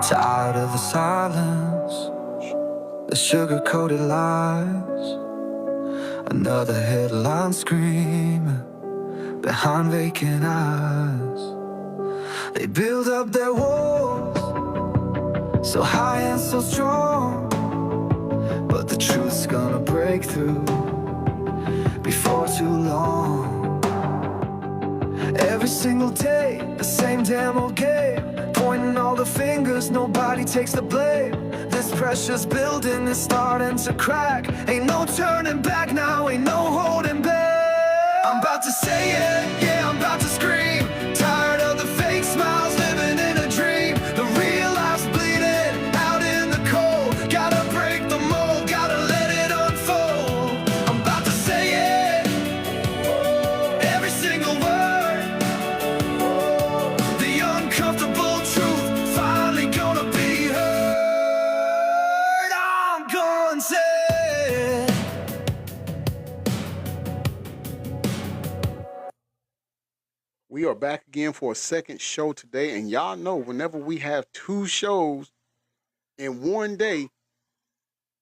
Tired of the silence, the sugar-coated lies. Another headline screaming behind vacant eyes. They build up their walls so high and so strong, but the truth's gonna break through before too long. Every single day, the same damn old game, pointing all the fingers, nobody takes the blame. This pressure's building is starting to crack. Ain't no turning back now, ain't no holding back. I'm about to say it, yeah, I'm about to scream. Tired of the fake smiles, living in a dream. The real life's bleeding out in the cold. Gotta break the mold, gotta let it unfold. I'm about to say it, every single word. The uncomfortable truth finally gonna be heard. I'm gonna say it. We are back again for a second show today, and y'all know whenever we have two shows in one day,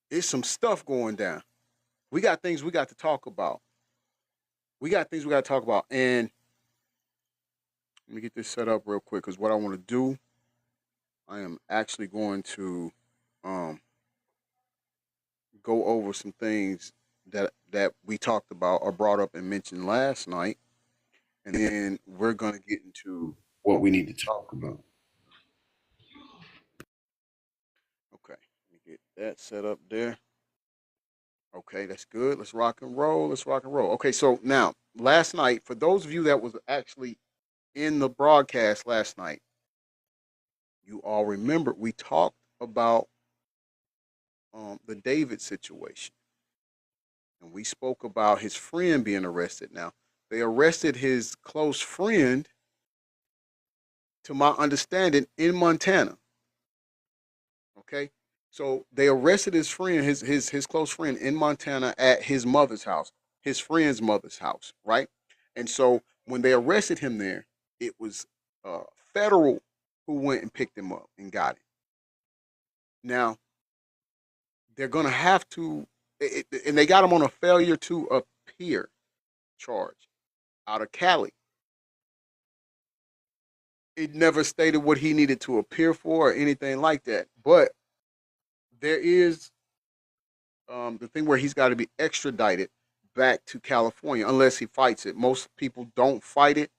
it's some stuff going down. We got things we got to talk about. And let me get this set up real quick because what I want to do, I am actually going to go over some things that we talked about or brought up and mentioned last night, and then we're going to get into what we need to talk about. Okay, let me get that set up there. Okay, that's good. Let's rock and roll. Okay, so now last night, for those of you that was actually in the broadcast last night, you all remember we talked about the David situation, and we spoke about his friend being arrested. Now they arrested his close friend, to my understanding, in Montana. Okay, so they arrested his friend, his close friend in Montana at his mother's house, his friend's mother's house, right? And so when they arrested him there, it was federal who went and picked him up and got him. Now they're gonna have to, and they got him on a failure to appear charge out of Cali. It never stated what he needed to appear for or anything like that, but there is the thing where he's got to be extradited back to California unless he fights it. Most people don't fight it.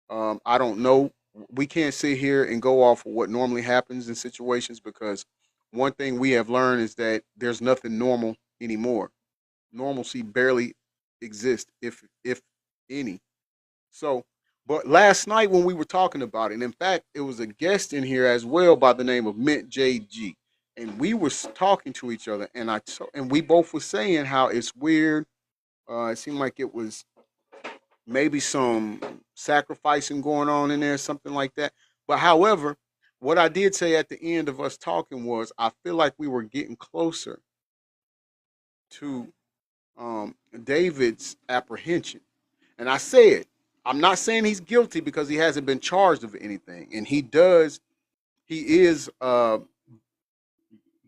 I don't know. We can't sit here and go off of what normally happens in situations because one thing we have learned is that there's nothing normal anymore. Normalcy barely exists, if any. So, but last night when we were talking about it, and in fact, it was a guest in here as well by the name of Mint JG, and we were talking to each other, and we both were saying how it's weird. It seemed like it was maybe some sacrificing going on in there, something like that. But however, what I did say at the end of us talking was I feel like we were getting closer to David's apprehension. And I said, I'm not saying he's guilty because he hasn't been charged of anything. And he is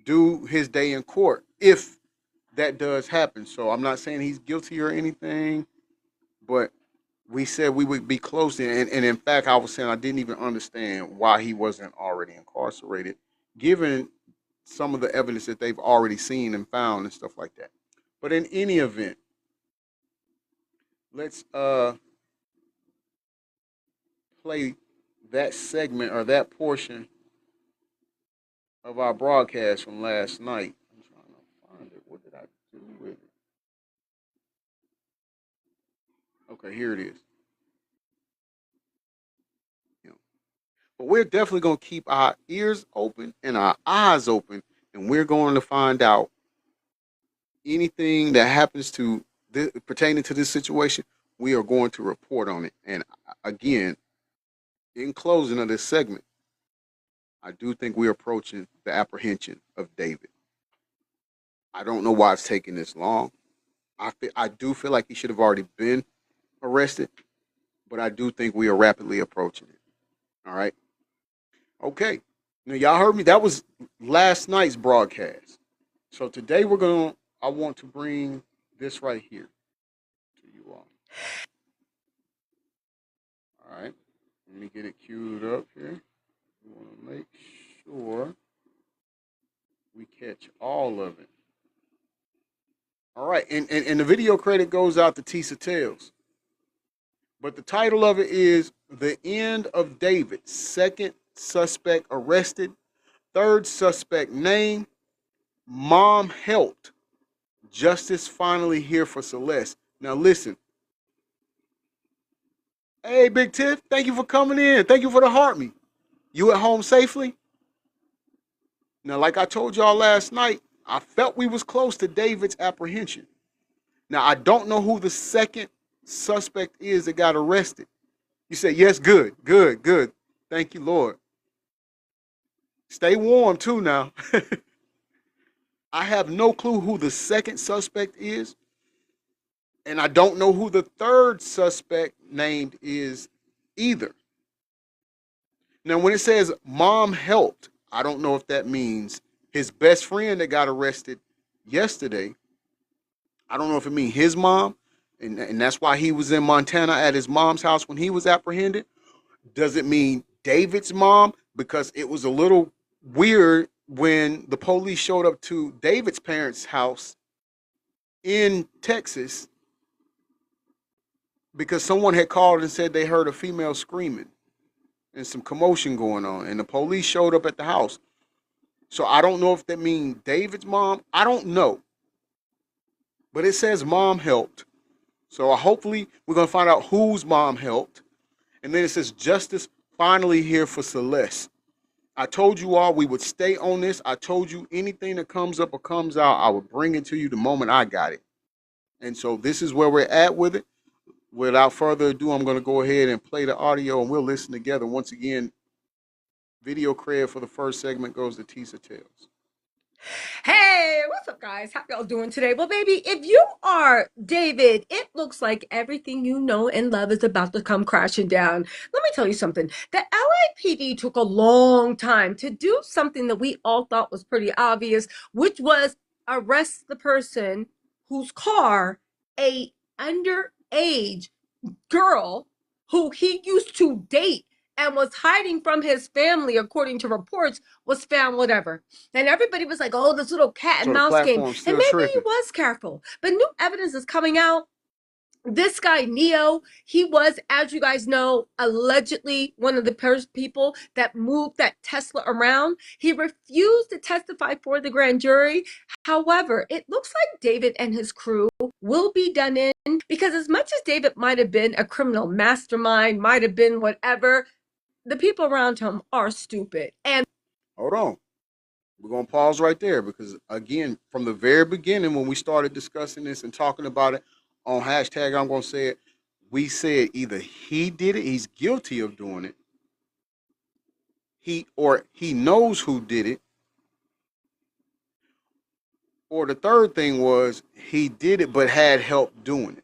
due his day in court if that does happen. So I'm not saying he's guilty or anything, but we said we would be close. And in fact, I was saying I didn't even understand why he wasn't already incarcerated, given some of the evidence that they've already seen and found and stuff like that. But in any event, let's play that segment or that portion of our broadcast from last night. I'm trying to find it. What did I do with it? Okay, here it is. Yeah. But we're definitely going to keep our ears open and our eyes open, and we're going to find out anything that happens to pertaining to this situation. We are going to report on it. And again, in closing of this segment, I do think we're approaching the apprehension of David. I don't know why it's taking this long. I do feel like he should have already been arrested, but I do think we are rapidly approaching it. All right. Okay. Now, y'all heard me. That was last night's broadcast. So today I want to bring this right here to you all. All right. Let me get it queued up here. We want to make sure we catch all of it. All right. And the video credit goes out to Tisa Tales. But the title of it is The End of David. Second suspect arrested. Third suspect named. Mom helped. Justice finally here for Celeste. Now listen. Hey, Big Tiff, thank you for coming in. Thank you for the heart me. You at home safely? Now, like I told y'all last night, I felt we was close to David's apprehension. Now, I don't know who the second suspect is that got arrested. You said, yes, good, good, good. Thank you, Lord. Stay warm, too, now. I have no clue who the second suspect is, and I don't know who the third suspect named is either. Now, when it says mom helped, I don't know if that means his best friend that got arrested yesterday. I don't know if it means his mom, and that's why he was in Montana at his mom's house when he was apprehended. Does it mean David's mom? Because it was a little weird when the police showed up to David's parents' house in Texas because someone had called and said they heard a female screaming and some commotion going on, and the police showed up at the house. So I don't know if that means David's mom. I don't know. But it says mom helped. So hopefully we're going to find out whose mom helped. And then it says justice finally here for Celeste. I told you all we would stay on this. I told you anything that comes up or comes out, I would bring it to you the moment I got it. And so this is where we're at with it. Without further ado, I'm going to go ahead and play the audio and we'll listen together. Once again, video cred for the first segment goes to Tisa Tales. Hey, what's up, guys? How y'all doing today? Well, baby, if you are David, it looks like everything you know and love is about to come crashing down. Let me tell you something. The LAPD took a long time to do something that we all thought was pretty obvious, which was arrest the person whose car a underage girl who he used to date and was hiding from his family, according to reports, was found, whatever. And everybody was like, oh, this little cat and So the mouse game. platform's And still maybe he tripping. was careful. But new evidence is coming out. This guy, Neo, he was, as you guys know, allegedly one of the people that moved that Tesla around. He refused to testify for the grand jury. However, it looks like David and his crew will be done in because as much as David might have been a criminal mastermind, might have been whatever, the people around him are stupid. And Hold on. We're going to pause right there because, again, from the very beginning when we started discussing this and talking about it on hashtag, I'm going to say it, we said either he did it, he's guilty of doing it, he knows who did it, or the third thing was he did it but had help doing it.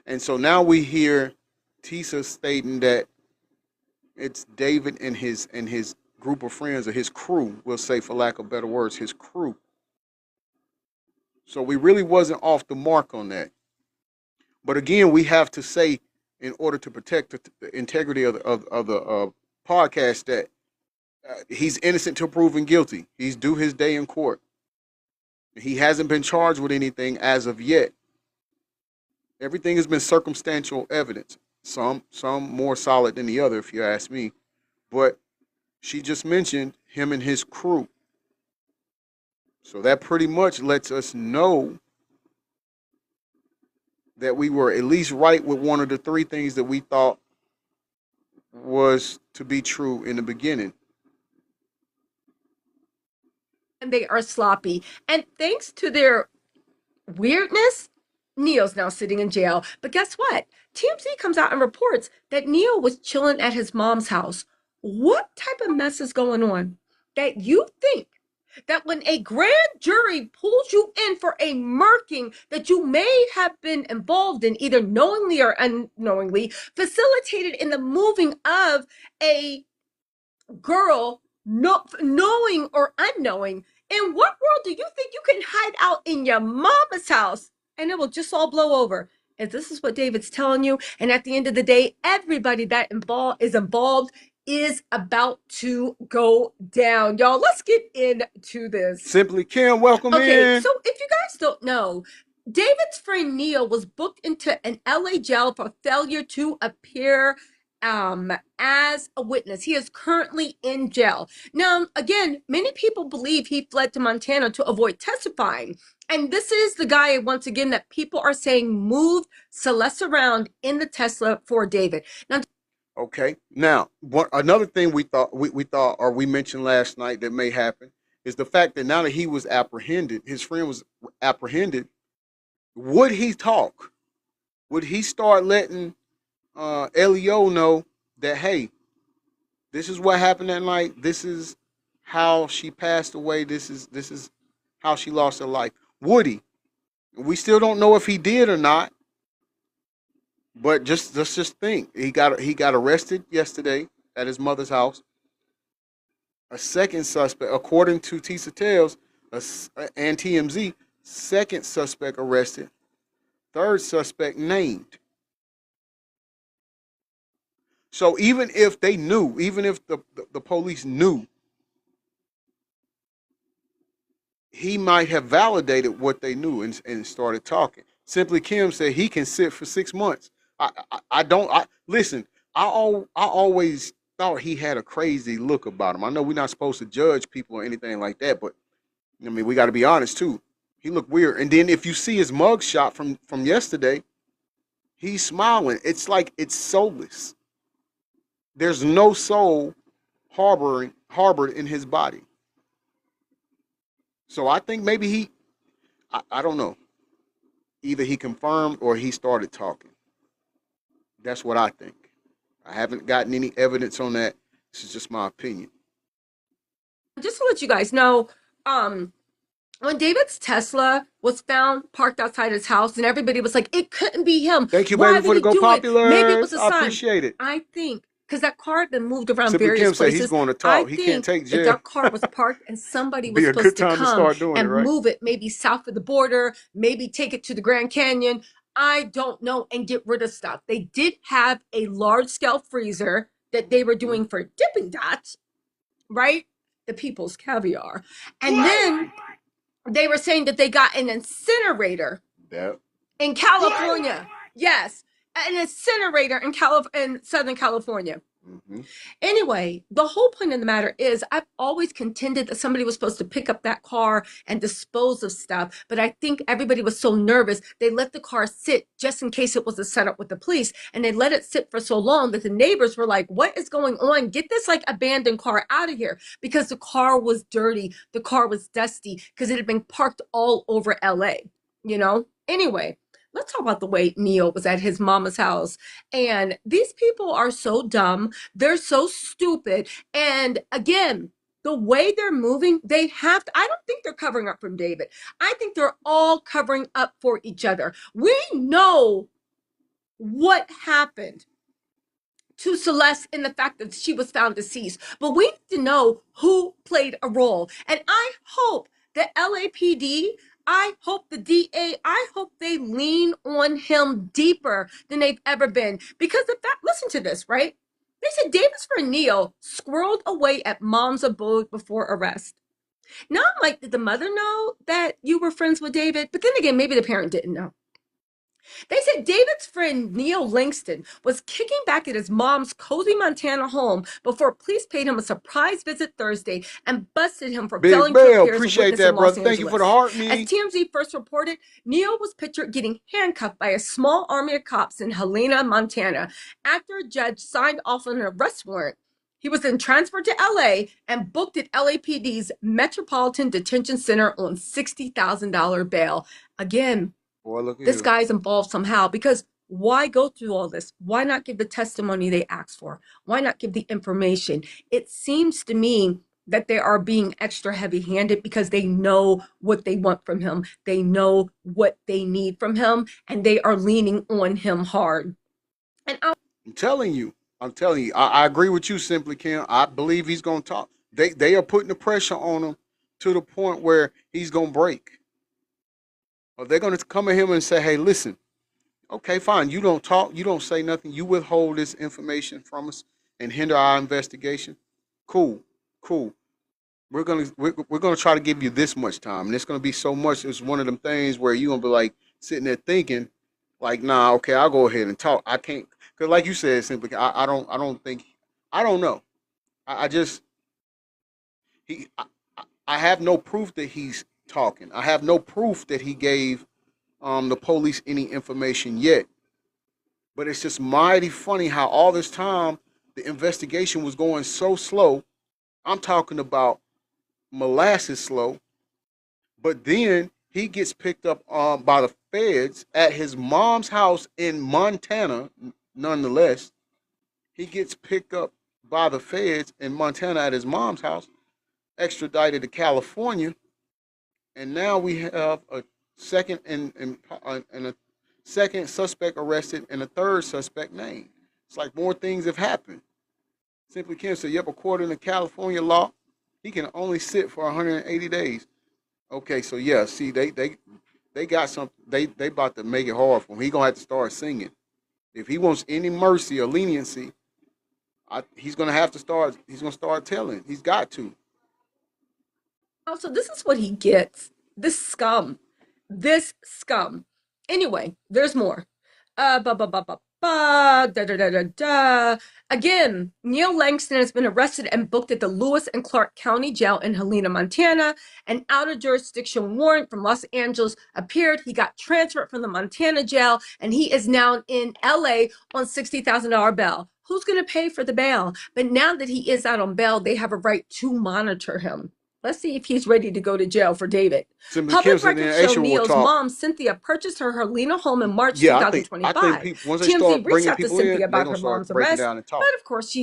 And so now we hear Tisa stating that it's David and his group of friends, or his crew, we'll say for lack of better words, his crew. So we really wasn't off the mark on that. But again, we have to say, in order to protect the integrity of the podcast, that he's innocent till proven guilty. He's due his day in court. He hasn't been charged with anything as of yet. Everything has been circumstantial evidence. Some more solid than the other, if you ask me. But she just mentioned him and his crew. So that pretty much lets us know that we were at least right with one of the three things that we thought was to be true in the beginning. they are sloppy. And thanks to their weirdness, Neo's now sitting in jail. But guess what? TMZ comes out and reports that Neo was chilling at his mom's house. What type of mess is going on that you think that when a grand jury pulls you in for a murking that you may have been involved in, either knowingly or unknowingly, facilitated in the moving of a girl, knowing or unknowing, in what world do you think you can hide out in your mama's house and it will just all blow over? If this is what David's telling you, and at the end of the day, everybody that is involved is about to go down. Y'all, let's get into this. Simply Kim, welcome Okay, in. so if you guys don't know, David's friend Neil was booked into an LA jail for failure to appear as a witness. He is currently in jail. Now, again, many people believe he fled to Montana to avoid testifying. And this is the guy, once again, that people are saying moved Celeste around in the Tesla for David. Now, Okay. Now, another thing we thought or we mentioned last night that may happen is the fact that now that he was apprehended, his friend was apprehended. Would he talk? Would he start letting Leo know that, hey, this is what happened that night. This is how she passed away. This is how she lost her life. Would he? We still don't know if he did or not. But let's just think. He got arrested yesterday at his mother's house. A second suspect, according to Tisa Tales and TMZ, second suspect arrested. Third suspect named. So even if they knew, even if the police knew, he might have validated what they knew and started talking. Simply Kim said he can sit for 6 months. Listen. I always thought he had a crazy look about him. I know we're not supposed to judge people or anything like that, but I mean we got to be honest too. He looked weird. And then if you see his mug shot from yesterday, he's smiling. It's like it's soulless. There's no soul harbored in his body. So I think maybe I don't know. Either he confirmed or he started talking. That's what I think. I haven't gotten any evidence on that. This is just my opinion. just to let you guys know, when David's Tesla was found parked outside his house, and everybody was like, it couldn't be him. Thank you, Why baby, for would the he Go do it? Maybe it was Populars. a I sign. appreciate it. I think, because that car had been moved around Simply various Kim said places. he's going to I talk. He think can't take if jail. that car was parked and somebody was Be a supposed good to time to come start doing it, and right? move it maybe south of the border, maybe take it to the Grand Canyon, I don't know, and get rid of stuff. They did have a large-scale freezer that they were doing for Dippin' Dots, right? The people's caviar. And then they were saying that they got an incinerator in California. Yes, an incinerator in Southern California. Mm-hmm. Anyway, the whole point of the matter is I've always contended that somebody was supposed to pick up that car and dispose of stuff, but I think everybody was so nervous they let the car sit just in case it was a setup with the police, and they let it sit for so long that the neighbors were like, what is going on? Get this like abandoned car out of here, because the car was dirty, the car was dusty, because it had been parked all over LA, you know? Anyway, let's talk about the way Neil was at his mama's house. And these people are so dumb. They're so stupid. And again, the way they're moving, they have to, I don't think they're covering up from David. I think they're all covering up for each other. We know what happened to Celeste in the fact that she was found deceased, but we need to know who played a role. And I hope the LAPD, I hope the DA, I hope they lean on him deeper than they've ever been. Because the fact, listen to this, right? They said Davis for Neil squirreled away at mom's abode before arrest. Now I'm like, did the mother know that you were friends with David? But then again, maybe the parent didn't know. They said David's friend Neil Langston was kicking back at his mom's cozy Montana home before police paid him a surprise visit Thursday and busted him for failing to appear as a Appreciate witness that, in Los brother. Angeles. Thank you for the heart, As me. TMZ first reported, Neil was pictured getting handcuffed by a small army of cops in Helena, Montana, after a judge signed off on an arrest warrant. He was then transferred to LA and booked at LAPD's Metropolitan Detention Center on $60,000 bail. Again, Boy, look at this you. guy's involved somehow, because why go through all this? Why not give the testimony they asked for? Why not give the information? It seems to me that they are being extra heavy-handed because they know what they want from him. They know what they need from him, and they are leaning on him hard. And I'm telling you. I'm telling you, I agree with you, Simply Kim. I believe he's gonna talk. They are putting the pressure on him to the point where he's gonna break. Or they're gonna come at him and say, "Hey, listen, okay, fine. You don't talk. You don't say nothing. You withhold this information from us and hinder our investigation. Cool, cool. We're gonna try to give you this much time, and it's gonna be so much. It's one of them things where you're gonna be like sitting there thinking, like, nah, okay, I'll go ahead and talk. I can't, because like you said, Simply, I don't think, I don't know. I just he, I have no proof that he's talking. I have no proof that he gave the police any information yet. But it's just mighty funny how all this time the investigation was going so slow. I'm talking about molasses slow. But then he gets picked up by the feds at his mom's house in Montana. Nonetheless, he gets picked up by the feds in Montana at his mom's house, extradited to California, and now we have a second and a second suspect arrested and a third suspect named. It's like more things have happened. Simply Kim said, "Yep, according to California law, he can only sit for 180 days." Okay, so yeah, see, they got some. They about to make it hard for him. He gonna have to start singing if he wants any mercy or leniency. He's gonna have to start. He's gonna start telling. He's got to. Also, this is what he gets. This scum. This scum. Anyway, there's more. Ba ba ba ba ba da da da da da. Again, Neil Langston has been arrested and booked at the Lewis and Clark County Jail in Helena, Montana. An out of jurisdiction warrant from Los Angeles appeared. He got transferred from the Montana jail, and he is now in LA on $60,000 bail. Who's going to pay for the bail? But now that he is out on bail, they have a right to monitor him. Let's see if he's ready to go to jail for David. Simply Kim Public said, records then show Aisha will Neil's talk. mom, Cynthia, purchased her Helena home in March Yeah, I think 2025. people once they TMZ start reached bringing out to people in, Cynthia they're about gonna her start mom's breaking arrest, down and talk. but of course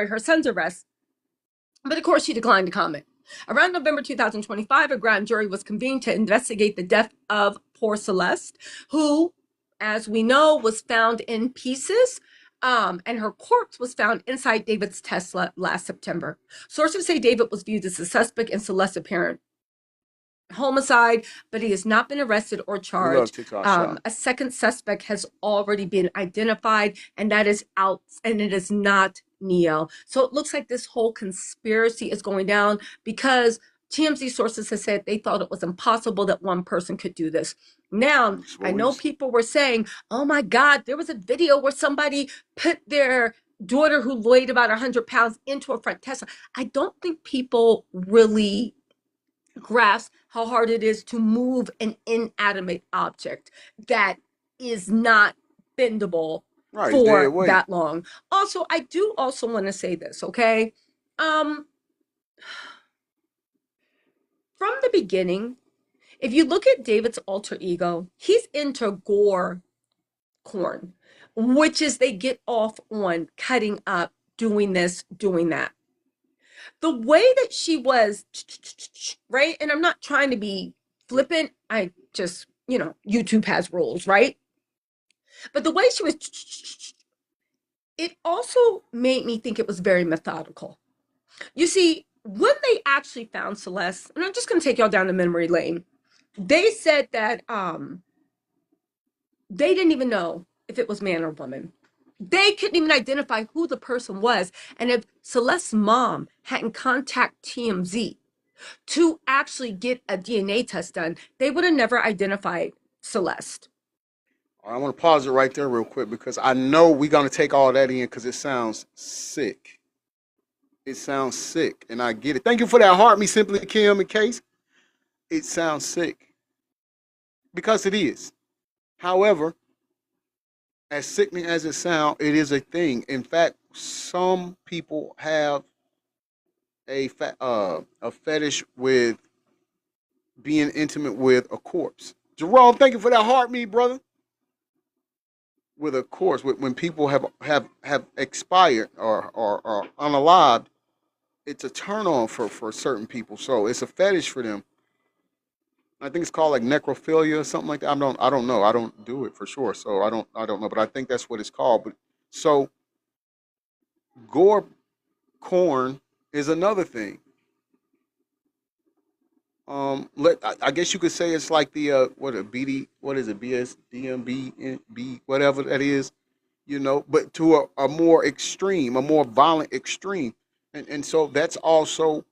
her son's arrest. But of course, she declined to comment. Around November 2025, a grand jury was convened to investigate the death of poor Celeste, who, as we know, was found in pieces. And her corpse was found inside David's Tesla last September. Sources say David was viewed as a suspect in Celeste's apparent homicide, but he has not been arrested or We love charged. TikTok shop. A second suspect has already been identified, and that is out, and it is not Neil. So it looks like this whole conspiracy is going down because TMZ sources have said they thought it was impossible that one person could do this. Now, I know people were saying, oh my God, there was a video where somebody put their daughter who weighed about 100 pounds into a front Tesla. I don't think people really grasp how hard it is to move an inanimate object that is not bendable for that long. Also, I do also want to say this, okay? From the beginning, if you look at David's alter ego, he's into gore corn, which is they get off on cutting up, doing this, doing that. The way that she was, right? And I'm not trying to be flippant. I just, YouTube has rules, right? But the way she was, it also made me think it was very methodical. You see, when they actually found Celeste, and I'm just going to take y'all down the memory lane, they said that they didn't even know if it was man or woman. They couldn't even identify who the person was. And if Celeste's mom hadn't contacted TMZ to actually get a DNA test done, they would have never identified Celeste. I want to pause it right there real quick because I know we're going to take all that in because it sounds sick. It sounds sick, and I get it. Thank you for that heart, me Simply Kim and Case. It sounds sick because it is. However, as sickening as it sounds, it is a thing. In fact, some people have a fetish with being intimate with a corpse. Jerome, thank you for that heart, me brother. With a corpse, when people have expired or unalived, it's a turn on for certain people. So it's a fetish for them. I think it's called like necrophilia or something like that. I don't know. I don't do it for sure. So I don't know. But I think that's what it's called. But so Gore corn is another thing. I guess you could say it's like the what a BD, what is it, BSDMB, whatever that is, but to a more extreme, a more violent extreme, and so that's also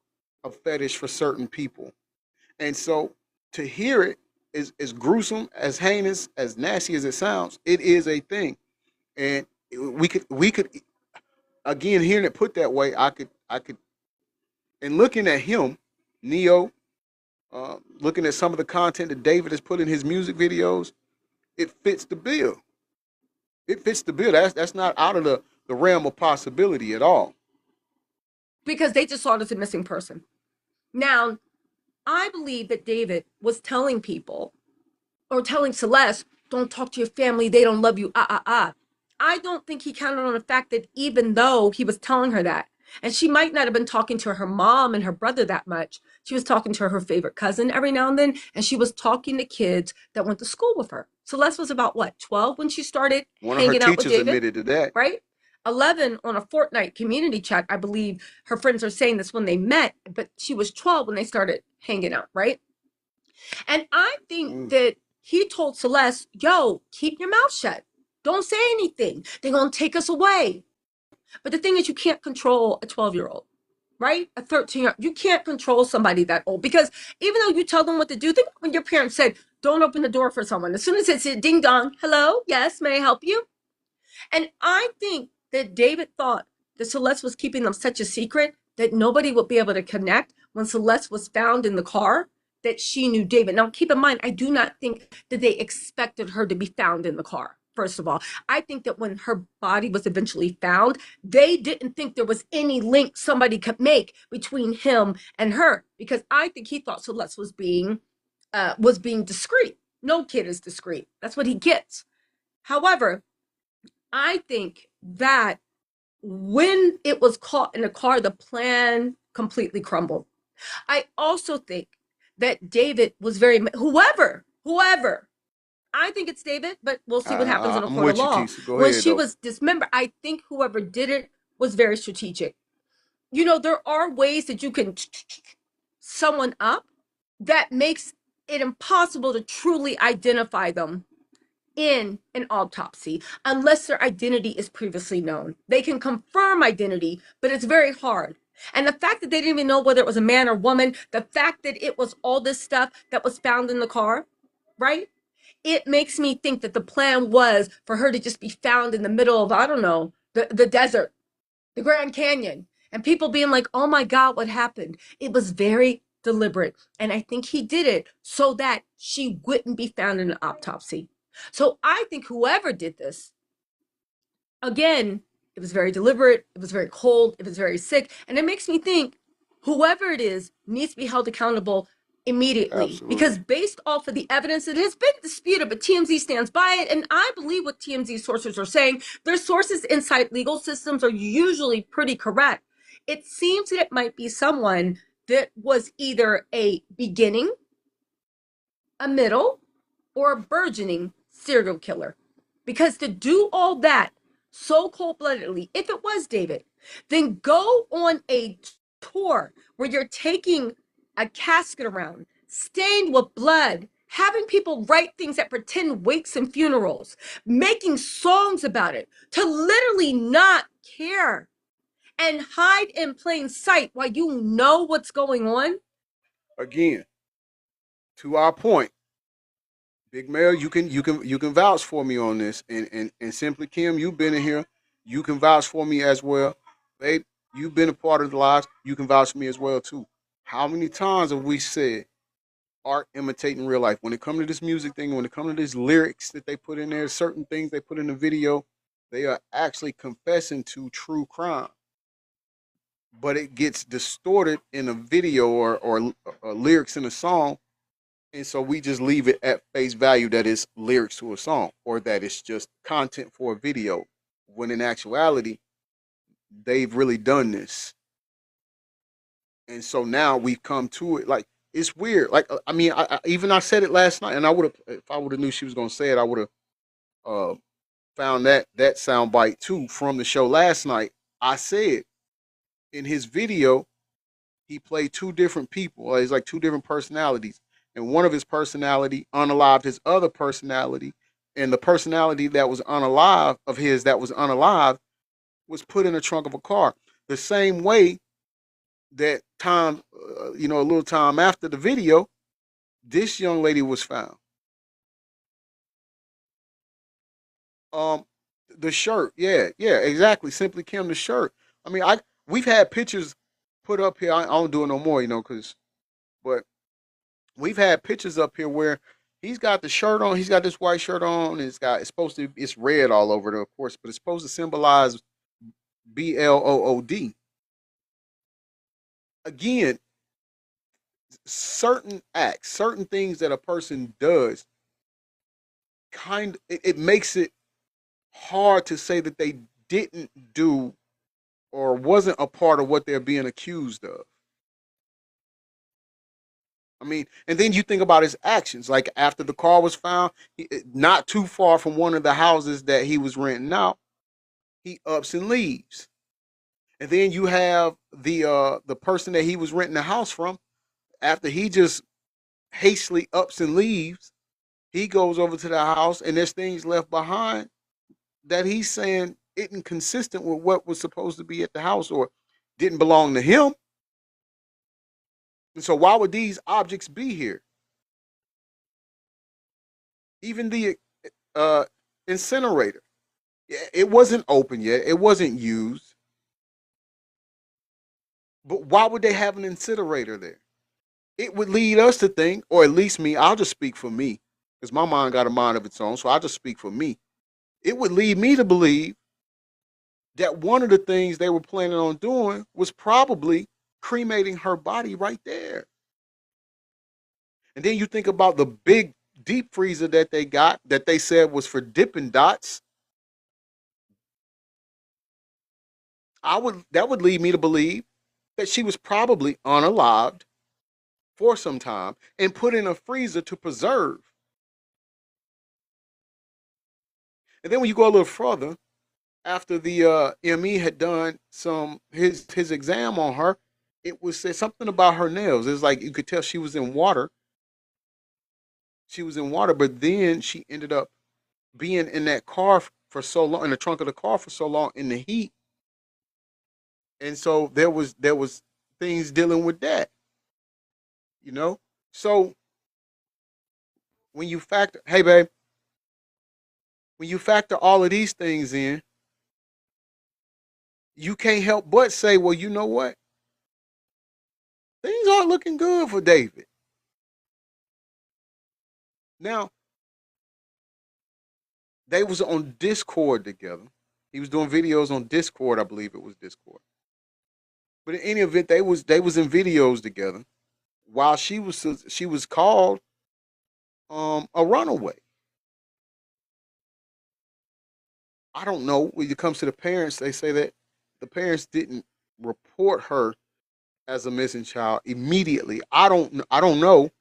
a fetish for certain people, and so to hear it is as gruesome, as heinous, as nasty as it sounds. It is a thing, and we could again hearing it put that way, I could, and looking at him, Neo. Looking at some of the content that David has put in his music videos, it fits the bill. It fits the bill. That's not out of the realm of possibility at all. Because they just saw it as a missing person. Now, I believe that David was telling people, or telling Celeste, don't talk to your family, they don't love you, I don't think he counted on the fact that even though he was telling her that, and she might not have been talking to her mom and her brother that much, she was talking to her favorite cousin every now and then, and she was talking to kids that went to school with her. Celeste was about what, 12 when she started One of her hanging out with teachers David, admitted to that. right? 11 on a Fortnite community chat, I believe her friends are saying this when they met, but she was 12 when they started hanging out, right? And I think that he told Celeste, yo, keep your mouth shut. Don't say anything. They're going to take us away. But the thing is, you can't control a 12-year-old, right? A 13-year-old. You can't control somebody that old, because even though you tell them what to do, think when your parents said, don't open the door for someone. As soon as it said ding dong, hello, yes, may I help you? And I think that David thought that Celeste was keeping them such a secret that nobody would be able to connect when Celeste was found in the car, that she knew David. Now, keep in mind, I do not think that they expected her to be found in the car. First of all, I think that when her body was eventually found, they didn't think there was any link somebody could make between him and her, because I think he thought Celeste was being discreet. No kid is discreet. That's what he gets. However, I think that when it was caught in the car, the plan completely crumbled. I also think that David was whoever, I think it's David, but we'll see what happens in a I'm court of with you, law. Tisa. Go When ahead she though. was dismembered, I think whoever did it was very strategic. There are ways that you can someone up that makes it impossible to truly identify them in an autopsy unless their identity is previously known. They can confirm identity, but it's very hard. And the fact that they didn't even know whether it was a man or woman, the fact that it was all this stuff that was found in the car, right? It makes me think that the plan was for her to just be found in the middle of, I don't know, the desert, the Grand Canyon, and people being like, oh my God, what happened? It was very deliberate. And I think he did it so that she wouldn't be found in an autopsy. So I think whoever did this, again, it was very deliberate, it was very cold, it was very sick. And it makes me think whoever it is needs to be held accountable immediately. Absolutely. Because based off of the evidence, it has been disputed, but TMZ stands by it. And I believe what TMZ sources are saying. Their sources inside legal systems are usually pretty correct. It seems that it might be someone that was either a beginning, a middle, or a burgeoning serial killer. Because to do all that so cold-bloodedly, if it was David, then go on a tour where you're taking a casket around, stained with blood, having people write things that pretend wakes and funerals, making songs about it, to literally not care and hide in plain sight while you know what's going on. Again, to our point, Big Mel, you can vouch for me on this, and Simply Kim, you've been in here, you can vouch for me as well, babe. You've been a part of the lives. You can vouch for me as well too. How many times have we said art imitating real life? When it comes to this music thing, when it comes to these lyrics that they put in there, certain things they put in the video, they are actually confessing to true crime. But it gets distorted in a video or lyrics in a song, and so we just leave it at face value that it's lyrics to a song or that it's just content for a video. When in actuality, they've really done this, and so now we've come to it. Like, it's weird. Like, I mean, I said it last night, and I would have, if I would have knew she was gonna say it, I would have uh, found that sound bite too from the show last night. I said in his video, he played two different people. It's like two different personalities. And one of his personality unalived his other personality. And the personality that was unalive of his that was unalive was put in the trunk of a car. The same way that time, a little time after the video, this young lady was found. Um, the shirt, yeah, exactly. Simply Kim, the shirt. I mean, we've had pictures put up here. I don't do it no more, but we've had pictures up here where he's got the shirt on. He's got this white shirt on. It's red all over it, of course, but it's supposed to symbolize BLOOD. Again, certain acts, certain things that a person does, it makes it hard to say that they didn't do or wasn't a part of what they're being accused of. I mean, and then you think about his actions. Like after the car was found, not too far from one of the houses that he was renting out, he ups and leaves. And then you have the person that he was renting the house from. After he just hastily ups and leaves, he goes over to the house, and there's things left behind that he's saying isn't consistent with what was supposed to be at the house or didn't belong to him. And so why would these objects be here? Even the uh, incinerator, it wasn't open yet. It wasn't used. But why would they have an incinerator there? It would lead us to think, or at least me, I'll just speak for me, because my mind got a mind of its own, so I'll just speak for me. It would lead me to believe that one of the things they were planning on doing was probably cremating her body right there. And then you think about the big deep freezer that they got that they said was for Dippin' Dots. That would lead me to believe that she was probably unalived for some time and put in a freezer to preserve. And then when you go a little further, after the ME had done his exam on her, it was said something about her nails. It's like you could tell she was in water. She was in water, but then she ended up being in that car for so long, in the trunk of the car for so long in the heat, and so there was things dealing with that, you know. So when you factor, hey babe, when you factor all of these things in, you can't help but say, well, you know what? Things aren't looking good for David. Now, they was on Discord together. He was doing videos on Discord, I believe it was Discord. But in any event, they was in videos together while she was called a runaway. I don't know. When it comes to the parents, they say that the parents didn't report her as a missing child immediately. I don't know.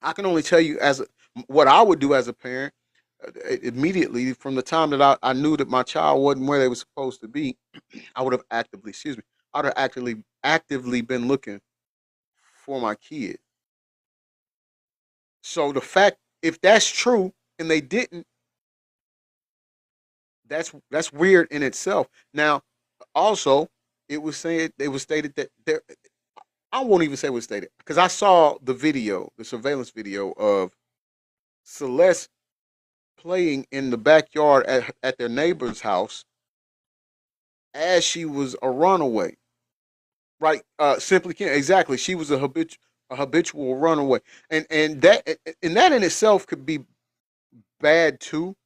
I can only tell you what I would do as a parent immediately from the time that I knew that my child wasn't where they were supposed to be. I would have actively, excuse me, I would have actively been looking for my kid. So the fact, if that's true, and they didn't, that's weird in itself. Now, also, it was stated that there. I won't even say it was stated because I saw the video, the surveillance video of Celeste playing in the backyard at their neighbor's house as she was a runaway. Right? Simply can't exactly. She was a habitual runaway, and that in itself could be bad too,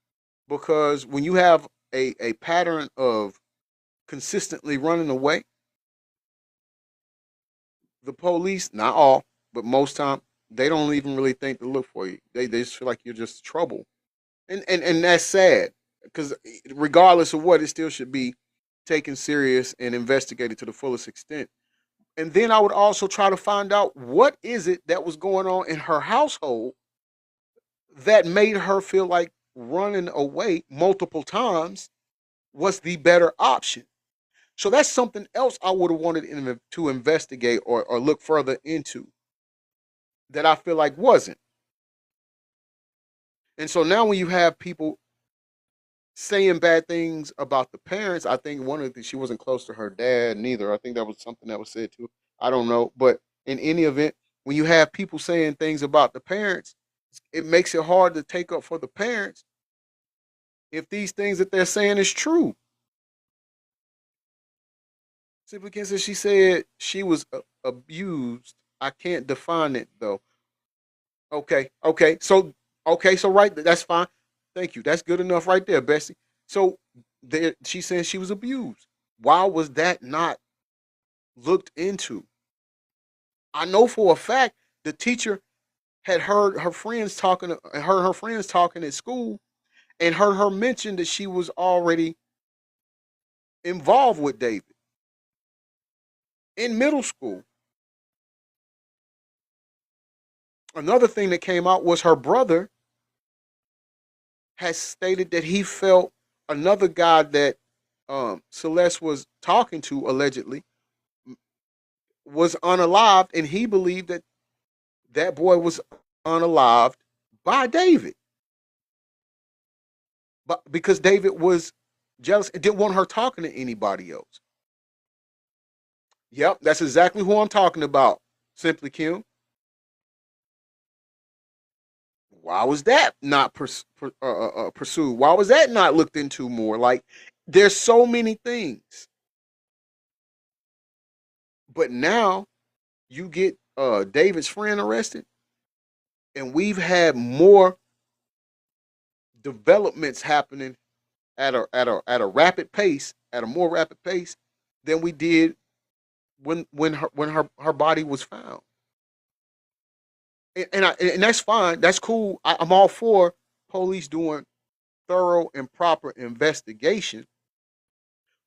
because when you have a pattern of consistently running away, the police, not all, but most time, they don't even really think to look for you. They just feel like you're just trouble, and that's sad because regardless of what, it still should be taken serious and investigated to the fullest extent. And then I would also try to find out what is it that was going on in her household that made her feel like running away multiple times was the better option. So that's something else I would have wanted to investigate or look further into that I feel like wasn't. And so now when you have people saying bad things about the parents, I think one of the she wasn't close to her dad neither. I think that was something that was said too. I don't know, but in any event, when you have people saying things about the parents, it makes it hard to take up for the parents if these things that they're saying is true. Simply because she said she was abused. I can't define it though. Okay, so right, that's fine. Thank you. That's good enough right there, Bessie. So there, she said she was abused. Why was that not looked into? I know for a fact the teacher had heard her friends talking at school, and heard her mention that she was already involved with David in middle school. Another thing that came out was her brother has stated that he felt another guy that Celeste was talking to allegedly was unalived, and he believed that that boy was unalived by David, but because David was jealous and didn't want her talking to anybody else. Yep, that's exactly who I'm talking about. Simply Kim. Why was that not pursued? Why was that not looked into more? Like, there's so many things. But now you get David's friend arrested, and we've had more developments happening at a rapid pace, at a more rapid pace than we did when her body was found. And that's fine. That's cool. I'm all for police doing thorough and proper investigation.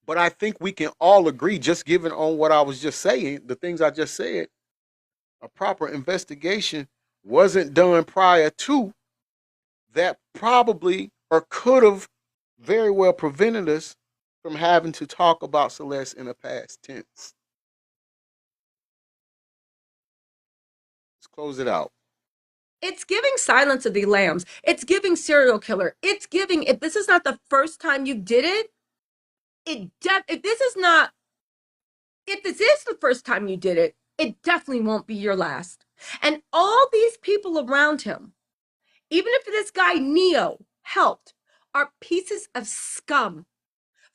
But I think we can all agree, just given on what I was just saying, the things I just said, a proper investigation wasn't done prior to that, probably or could have very well prevented us from having to talk about Celeste in a past tense. Let's close it out. It's giving Silence of the Lambs. It's giving serial killer. It's giving, if this is not the first time you did it, if this is the first time you did it, it definitely won't be your last. And all these people around him, even if this guy Neo helped, are pieces of scum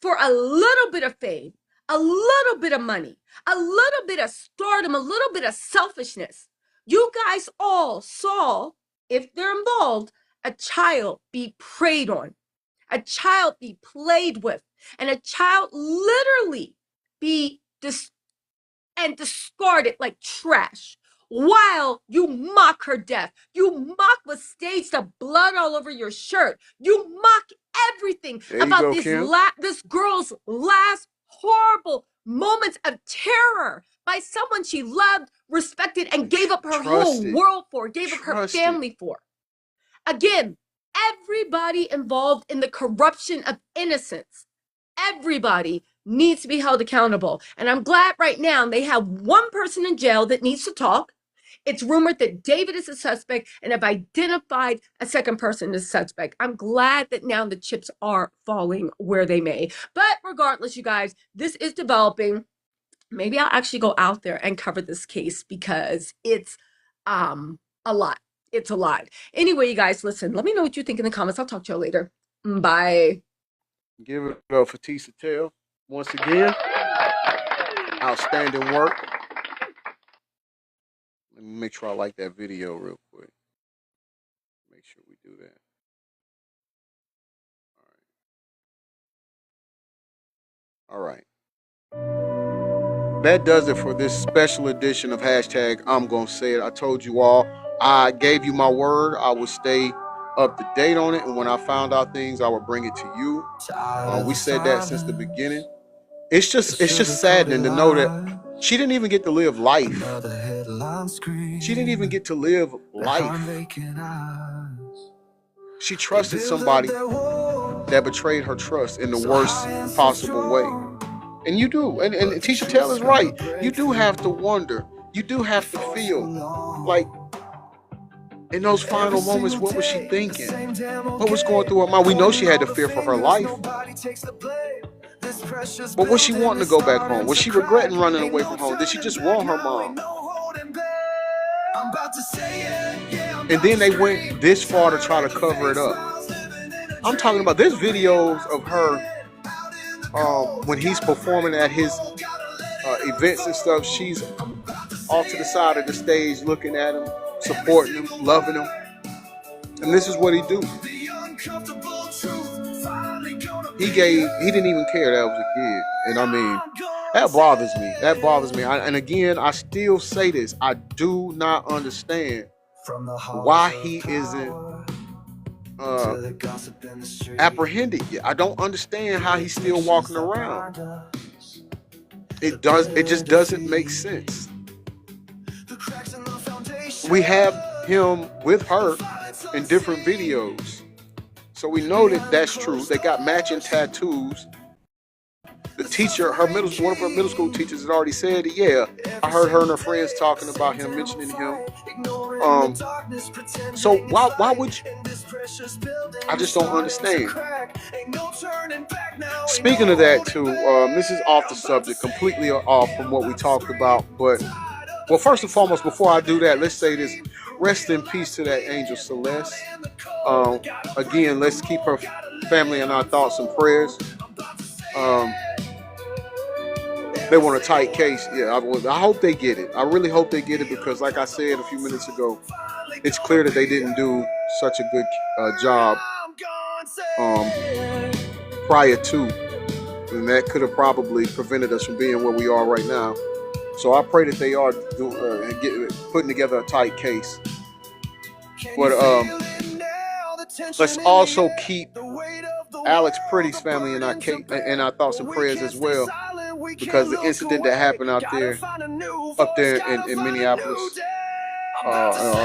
for a little bit of fame, a little bit of money, a little bit of stardom, a little bit of selfishness. You guys all saw, if they're involved, a child be preyed on, a child be played with, and a child literally be discarded like trash while you mock her death. You mock what staged the blood all over your shirt. You mock everything about this girl's last horrible moments of terror by someone she loved, respected, and gave up her whole world for, gave up her family for. Again, everybody involved in the corruption of innocence, everybody needs to be held accountable. And I'm glad right now they have one person in jail that needs to talk. It's rumored that David is a suspect and have identified a second person as a suspect. I'm glad that now the chips are falling where they may. But regardless, you guys, this is developing. Maybe I'll actually go out there and cover this case because it's a lot. It's a lot. Anyway, you guys, listen, let me know what you think in the comments. I'll talk to you later. Bye. Give it up for Tisa Tell once again. Outstanding work. Let me make sure I like that video real quick. Make sure we do that. All right. That does it for this special edition of hashtag I'm Gonna Say It. I told you all, I gave you my word. I would stay up to date on it, and when I found out things, I would bring it to you. We said that since the beginning. It's just saddening to know that she didn't even get to live life. She didn't even get to live life. She trusted somebody that betrayed her trust in the worst possible way. And you do, and Tisha Taylor's right. You do have to wonder. You do have to feel like in those final moments, what was she thinking? What was going through her mind? We know she had to fear for her life. But was she wanting to go back home? Was she regretting running away from home? Did she just want her mom? And then they went this far to try to cover it up. I'm talking about there's videos of her when he's performing at his events and stuff. She's off to the side of the stage looking at him, supporting him, loving him. And this is what he do. He didn't even care that I was a kid. And I mean, that bothers me. That bothers me. And again, I still say this. I do not understand why he isn't apprehended yet. I don't understand how he's still walking around. It just doesn't make sense. We have him with her in different videos. So we know that that's true. They got matching tattoos. The teacher, one of her middle school teachers had already said, yeah, I heard her and her friends talking about him, mentioning him. So why would you? I just don't understand. Speaking of that too, this is off the subject, completely off from what we talked about. But, well, first and foremost, before I do that, let's say this. Rest in peace to that angel Celeste. Again, let's keep her family in our thoughts and prayers. They want a tight case. Yeah, I hope they get it. I really hope they get it because, like I said a few minutes ago, it's clear that they didn't do such a good job prior to, and that could have probably prevented us from being where we are right now. So I pray that they are putting together a tight case. But let's also keep Alex Pretty's family in our thoughts and prayers as well, because the incident that happened up there in Minneapolis,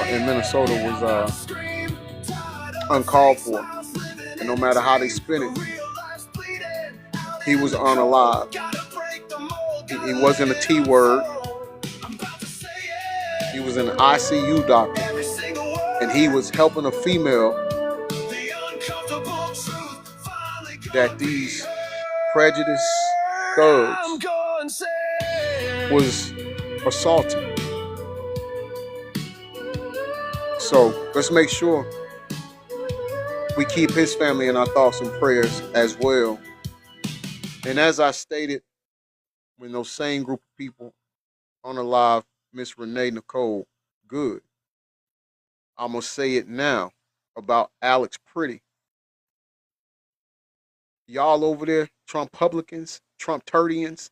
in Minnesota, was uncalled for. And no matter how they spin it, he was unalive. He wasn't a T word. He was an ICU doctor, and he was helping a female that these prejudiced thugs was assaulting. So let's make sure we keep his family in our thoughts and prayers as well. And as I stated, when those same group of people unalive Miss Renee Nicole Good, I'm going to say it now about Alex Pretty. Y'all over there, Trump-publicans, Trump-turdians,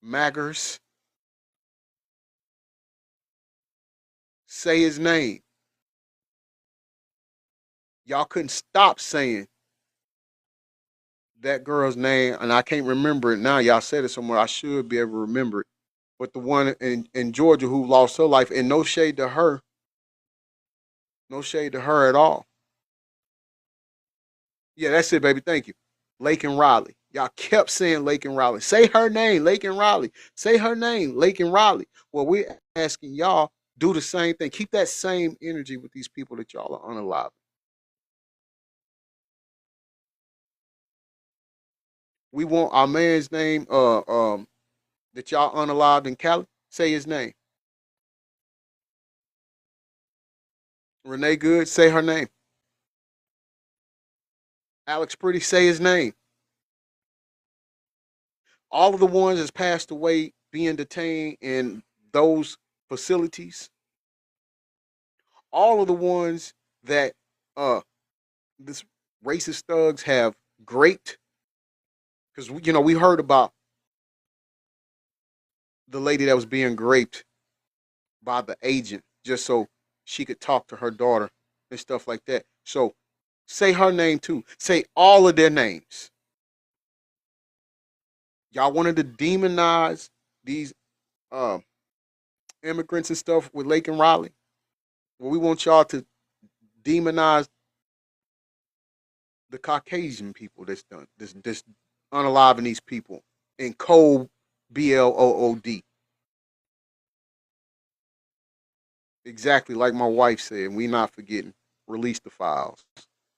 maggers, say his name. Y'all couldn't stop saying that girl's name, and I can't remember it now. Y'all said it somewhere. I should be able to remember it. But the one in Georgia who lost her life, and no shade to her. No shade to her at all. Yeah, that's it, baby. Thank you. Lake and Riley. Y'all kept saying Lake and Riley. Say her name, Lake and Riley. Say her name, Lake and Riley. Well, we're asking y'all, do the same thing. Keep that same energy with these people that y'all are unalive. We want our man's name, that y'all unalived in Cali. Say his name. Renee Good, say her name. Alex Pretty, say his name. All of the ones that's passed away being detained in those facilities, all of the ones that this racist thugs have raped, because we heard about the lady that was being raped by the agent just so she could talk to her daughter and stuff like that. So say her name too. Say all of their names. Y'all wanted to demonize these immigrants and stuff with Lake and Raleigh. Well, we want y'all to demonize the Caucasian people that's unaliving these people in cold BLOOD. Exactly like my wife said, we not forgetting. Release the files,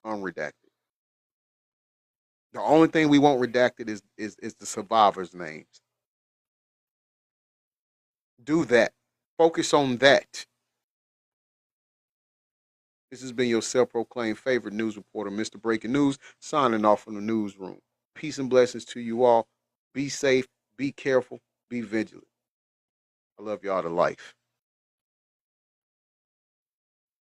unredacted. The only thing we won't redacted is the survivors' names. Do that. Focus on that. This has been your self-proclaimed favorite news reporter, Mr. Breaking News, signing off from the newsroom. Peace and blessings to you all. Be safe, be careful, be vigilant. I love y'all to life.